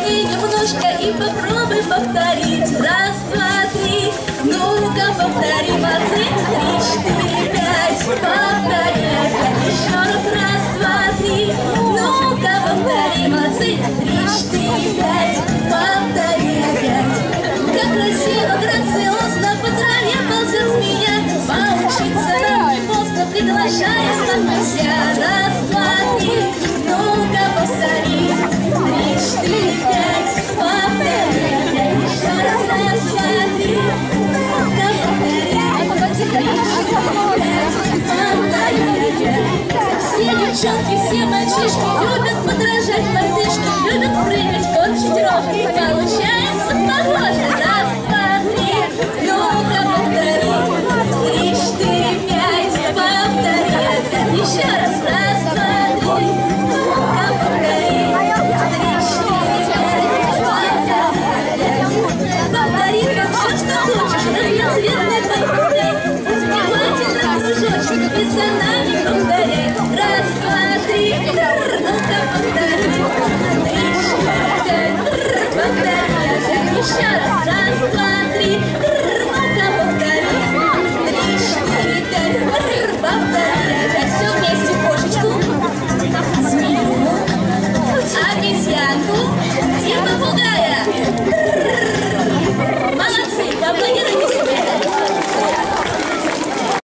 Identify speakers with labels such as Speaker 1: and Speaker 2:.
Speaker 1: Подожди немножко и попробуй повторить. Раз, два, три. Ну-ка повтори, один, три, четыре, пять. Повтори опять еще раз. Раз, два, три. Ну-ка повтори, один, три, четыре, пять. Повтори опять. Как красиво, грациозно по траве ползет змея. Поучиться нам не поздно, приглашает нас друзья. Раз, два, три. Ну-ка повтори. Три, четыре, пять. Повтори опять еще раз. Раз, два, три. Ну-ка повтори. Три, четыре, пять. Повтори опять. Все девчонки, все мальчишки любят подражать мальчишке, любят прыгать под шестеровкой. Получается похоже. Раз, два, три. Ну-ка повтори. Три, четыре, пять. Повтори опять еще раз. Раз, два, три. Ну-ка повтори. Три, четыре, пять. Повтори как все, что хочешь. Разноцветный повторяй. Внимательно кружочек, ведь за нами повторяй. Раз, два, три. Ну-ка повтори. Три, четыре, пять. Повтори опять еще раз.